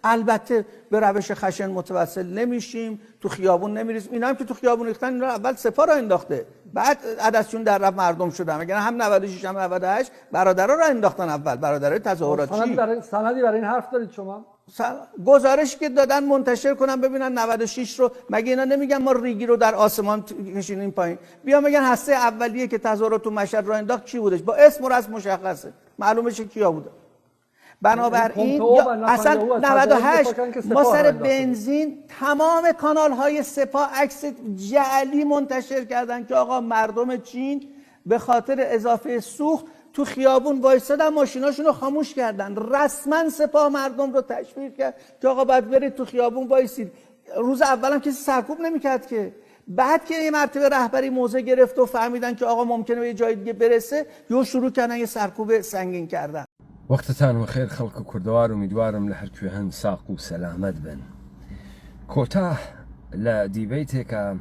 البته به روش خشن متوسل نمیشیم، تو خیابون نمیریزیم. اینا هم که تو خیابون ریختن، اینا اول سپاه را انداخته، بعد عدسشون در رفت مردم شدن. مگر هم 96 هم 98 برادرها را انداختن اول، برادرای تظاهراتی. سندی برای این حرف دارید شما؟ گزارشی که دادن منتشر کنن ببینن 96 رو. مگه اینا نمیگن ما ریگی رو در آسمان کشیدیم پایین؟ بیا میگن هسته اولیه که تظاهرات تو مشهد را انداخت کی بودش؟ با اسم و رسم مشخصه، معلومه چه کیا بوده. بنابراین اصلا 98 ما سر بنزین تمام کانال های سپاه عکس جعلی منتشر کردن که آقا مردم چین به خاطر اضافه سوخت تو خیابون وایسادن، ماشیناشون رو خاموش کردن. رسما سپاه مردم رو تشویق کرد که آقا باید برید تو خیابون وایسید. روز اول هم کسی سرکوب نمیکرد که. بعد که یه مرتبه رهبری موضع گرفت و فهمیدن که آقا ممکنه به یه جای دیگه برسه، یهو شروع کردن یه سرکوب سنگین کردن. وەختتان وەخێر خەڵک و کوردەوار و میدوارم لە هەرکوێ هەن ساق و سەلامەت بن. کۆتا لە دیبەیتێکە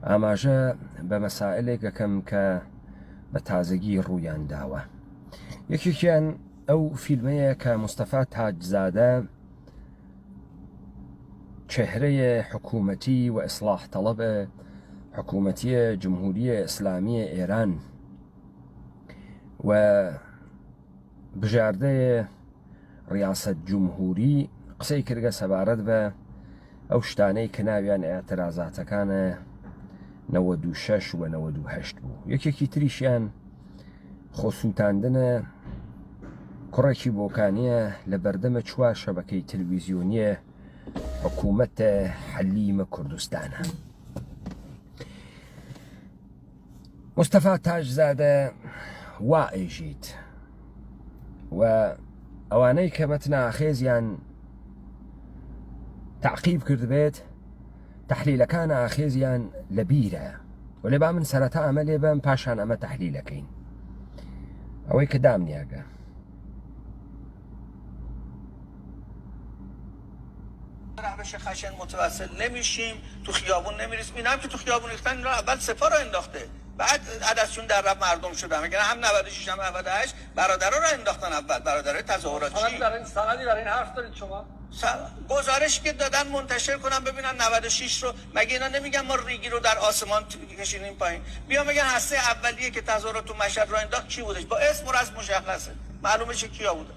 ئاماژە بە مەسائلێک دەکەم کە بە تازەگی ڕوویان داوە. یەکێکیان ئەو فیلمەیە کە مستەفا تاجزادە چهرەیە حکوومەتی و ئیسلاح تەڵەبە حکوومەتیە جمهوریە ئیسلامیە ئێران و بژاردەیە ڕیاسەت جمهوری قسەی کردگە سەبارەت بە ئەو شتانەی کە ناویان ئێعترازاتەکانە 96 و 98 بوو. یەکێکی تریشیان خۆسووتاندنە کوڕێکی بۆکانیە لە بەردەمە چوار شەبەکەی تەلەڤیزیۆنیە حکوومەتە حەلیمە کوردستانە. مستەفا تاجزادە وا ئێژیت و ئەوانەی کە مەتنە ئاخێزیان تعقیب کردبێت تەحلیلەکانە ئاخێزیان لە بیرە و لێ با من سەرەتا ئەمە لێ بەم پاشان ئەمە تەحلیلەکەین. ئەوەی کە دامنیاگە روش خشن متوسل نمیشیم، تو خیابون نمیریزیم. اینا هم که تو خیابون ریختن، اینا اول سپاه را انداخته، بعد عدسشون در رفت مردم شدن. مگر هم 96 هم 98 برادرها را انداختن اول، برادرای تظاهراتی. سندی برای این حرف دارید شما؟ گزارشی که دادن منتشر کنن ببینن 96 رو. مگه اینا نمیگن ما ریگی رو در آسمان کشیدیم پایین؟ بیا میگن هسته اولیه که تظاهرات تو مشهد را انداخت کی بودش؟ با اسم و رسم مشخصه، معلومه چه کیا بوده.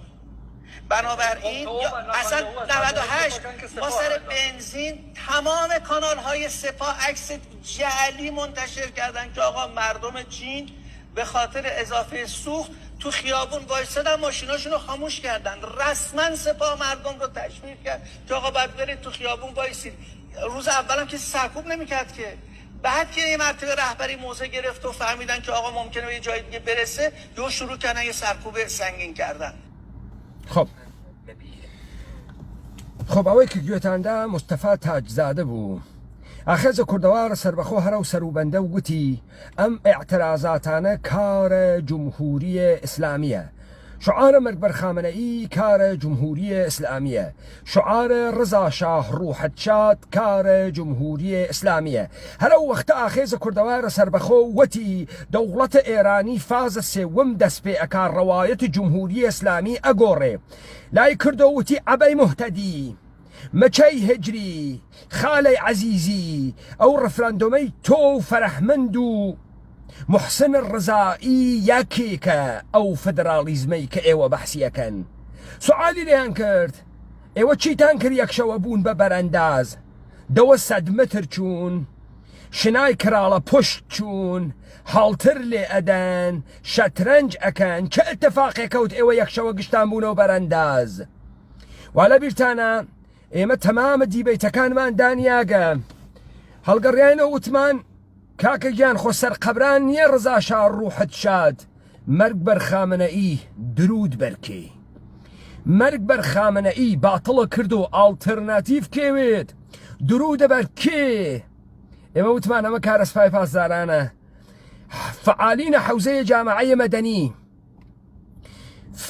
بنابراین اصلا 98 ما سر بنزین تمام کانال های سپاه عکس جعلی منتشر کردن که آقا مردم چین به خاطر اضافه سوخت تو خیابون وایسادن، ماشیناشون رو خاموش کردن. رسما سپاه مردم رو تشویق کرد که آقا باید برید تو خیابون وایسید. روز اول هم کسی سرکوب نمیکرد که. بعد که یه مرتبه رهبری موضع گرفت و فهمیدن که آقا ممکنه به یه جای دیگه برسه، یهو شروع کردن یه سرکوب سنگین کردن. خب ئەوەی کە گوێتاندا مستەفا تاجزادە بوو. ئاخێزە کوردەوار سەربەخۆ هەرە و سەروبەندە و گوتی ئەم ئێعترازاتانە کارە جمهوریە ئیسلامیە، شعارە مەرگ خامنەئی کارە جمهوریە ئیسلامیە، شعارە ڕزا شاه ڕوحەت شاد کارە جمهوریە ئیسلامیە. هەرە و وەختە ئاخێزە کوردەوارە سەربەخۆ وەتی دەوڵەتە ئێرانی فازە سێوەم دەست پێ ئەکا ڕەوایەتی جمهوریە ئیسلامی ئەگۆڕێ. لای کردو وتی عەبەی موهتەدی مەچەی هجری خالەی عەزیزی ئەو ڕەفراندۆمەی تۆ و فەرەحمەند و محسن ڕزایی یەکێکە ئەو فدرالیزمەی کە ئێوە بەحسیەکەن. سوعالی لێیان کرد ئێوە چیتان کرد یەکشەوە بوون بە بەرەنداز، دەوە 100 متر چوون، شنای کراڵە پشت چوون، هەڵتر لێ ئەدەن، شەترەنج ئەکەن. چه ئەتەفاقێکەوت ئێوە یەکشەوە گشتان بوونەوە بەرەنداز؟ وا لە بیرتانە ئێمە تەمامە دیبەیتەکانمان دانیاگە هەڵگەڕیانەوە وتمان کاکە گیان خۆ سەرقەبران نییە ڕزا شاه ڕوحەت شاد، مەرگ بەر خامنەئی درود بەرکێ. مەرگ بەر خامنەئی باتڵە کرد و ئاڵتەرناتیڤ کێوێت درودە بەر کێ؟ ئێمە وتمان ئەمە کارە سوپای پاسدارانە، فعالینە حەوزەیە جامعەیە مەدەنی،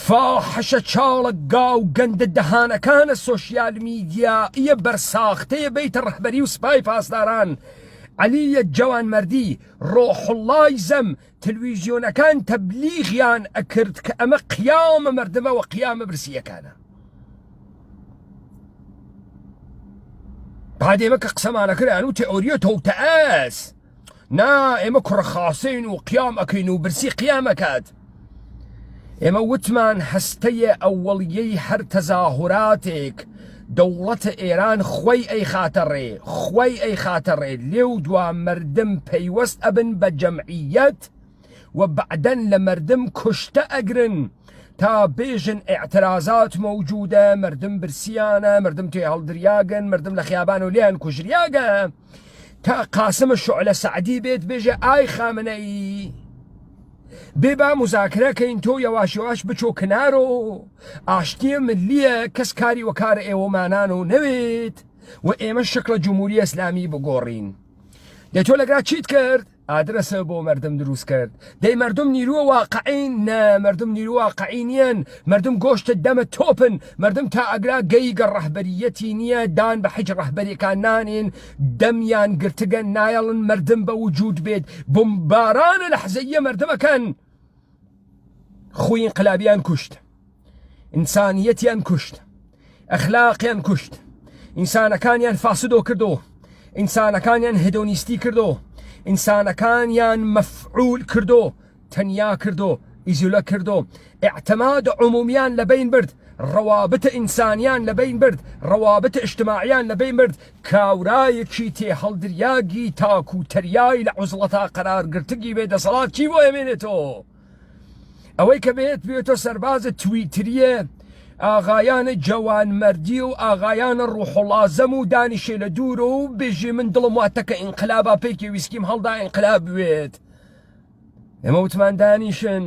فاحشە چاڵە گاو گەندە دەهانەکانە سۆشیال میدیاییە بەرساختەیە بەیتە ڕەهبەری و سوپای پاسداران. عەلیە جەوانمەردی ڕۆحوڵڵای زەم تەلەڤیزیۆنەکان تەبلیغیان ئەکرد کە ئەمە قیامە مەردەمە و قیامە برسیەکانە. بعد ئێمە کە قسەمانەکران و تئۆریە تەوتەئەس نا ئێمە کوڕەخاسین و قیام ئەکەین و برسی قیامەکات ئێمە وتمان هەستەیە ئەوەڵیەی هەر تەزاهوراتێک دەوڵەتە ئێران خۆی ئەی خاتەڕێ لێو دوا مردم پەیوەست ئەبن بە جەمعیەت و بعدەن لە مردم کوشتە ئەگرن تا بێژن ئاعترازات مەوجودە مردم برسیانە مردم توێ هەڵدریاگەن مردم لە خیابان و لێیان کوژریاگە تا قاسم شعلە سعدی بێت بێژە ئای خامنەئی بێ با مزاکرەکەین تۆ یەواش یەواش بچۆ کنار و ئاشتیە ملیە کەس کاری وەکارە ئێوەمانان و نەوێت و ئێمە شکڵە جمهوری ئیسلامی بگۆڕین دەی تۆ لەگرا چیت کرد؟ ئادرەسە بۆ مردم دروست کرد دەی مردم نیرووە واقعین نە مردم نیرووە واقعی نیەن مردم گۆشتە دەمە تۆپن مردم تا ئەگرا گەیگە ڕەهبەریەتی نییە دان بە حیج ڕەهبەریەکان نانێن دەمیان گرتگە نایەڵن مردم بە وجود بێت بمبارانە لەحزەیە مردمەکەن خوی انقلابیان کوشت ئینسانیەتیان کوشت ئەخلاقیان کوشت ئینسانەکانیان فاسدۆ کردو ئینسانەکانیان هێدۆنیستی کردو ئینسانەکانیان مەفعول کردو تەنیا کردو ئیزولە کردو ئاعتماد عمومیان لەبین برد ڕەوابط ئینسانیان لەبین برد ڕەوابط ئیجتماعیان لەبین برد کاورایەکی تێ هەڵدریاگی تاکوتەریای لە عوزڵەتا قەرارگرتگی بێدەسەڵات چی بۆ ئەمێنێتەوە ئەوەی کە بێتۆ سەربازە تویتریە ئاغایانە جەوانمەردی و ئاغایانە ڕوحڵازەم و دانیشێ لە دوورە و بێژێ من دڵم واتەکە ئینقلابا پێکی ویسکیم هەڵدا ئینقلاب بوێت ئێمە وتمان دانیشن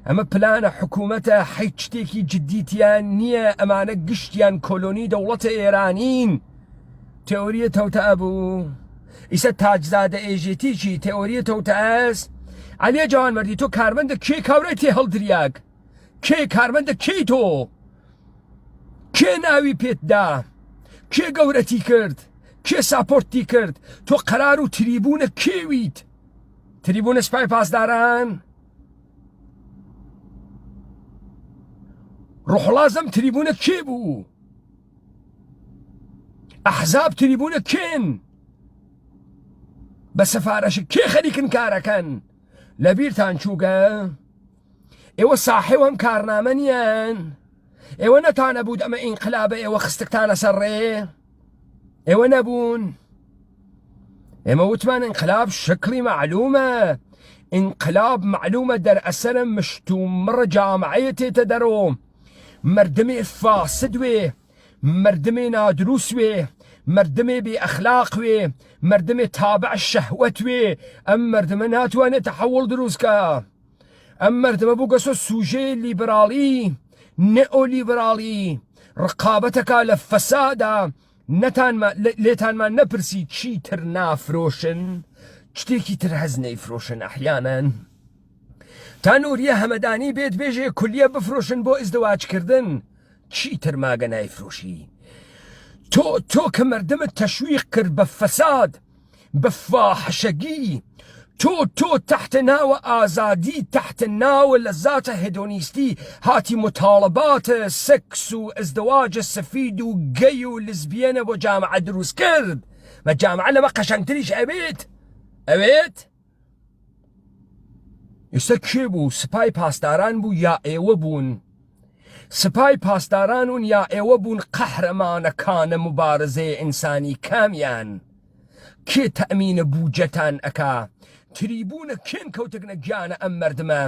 ئەمە پلانە حکوومەتە حیچ شتێکی جددیتیان نییە ئەمانە گشتیان کۆلۆنی دەوڵەتە ئێرانین تئۆریە تەوتەئە بوو ئیسە تاجزادە ئێژێتیکی تئۆریە تەوتەئەس عەلیە جوانمەردی تۆ کارمەندە کێ کاورای تێ هەڵدریاگ کێ کارمەندە کێی تۆ کێ ناوی پێتدا کێ گەورەتی کرد کێ ساپۆرتی کرد تۆ قەرار و تریبونە کێویت تریبونە سپای پاسداران ڕوحڵازەم تریبونە کێ بوو ئەحزاب تریبونە کێن بە سەفارەش کێ خەریکن کارەکەن لەبیرتان چووگە ئێوە ساحێوەم کارنامە نیەن ئێوە نەتانە بوود ئەمە ئینقلابە ئێوە خستکتانە سەرڕێ ئێوە نەبوون ئێمە وتمان ئینقلاب شکلی معلومە ئینقلاب معلومە دەرئەسەرە مشتومڕ جامعەیە تێتە دەرۆ مردمێ فاسد وێ مردمێ نادروست وێ مردمێ بێ ئەخلاق وێ مردمێ تابع شەهوەت وێ ئەم مردمە ناتوانێت تەحەوڵ دروستکە ئەم مردمە بوو گەسۆ سوژێ لیبرالی نئۆلیبرالی ڕقابەتەکە لە فەسادا لێتانمان نەپرسی چی تر نافرۆشن شتێکی تر هەز نەیفرۆشن ئەحیانەن تا نووریە هەمەدانی بێت بێژێ کولیە بفرۆشن بۆ ئیزدواجکردن چی تر ماگە نایفرۆشی تۆ کە مردمت تەشویق کرد بە فەساد بە فاحشەگی تۆ تحت ناوە ئازادی تحت ناوە لەزاتە هێدۆنیستی هاتی مطالباتە سەکس و ئەزدواجە سەفید و گەی و لزبیەنە بۆ جامعە دروست کرد مە جامعە لەمە قەشەنگتریش ئەوێت ئێستا کێ بوو سپای پاسداران بوو یا ئێوە بوون سپای پاسدارانون یا ئێوە بوون قەحرەمانەکانە مبارزەیە ئینسانی کامیان کێ تەمینە بوجەتان ئەکا تریبونە کێن کەوتەگنە گیانە ئەم مردمە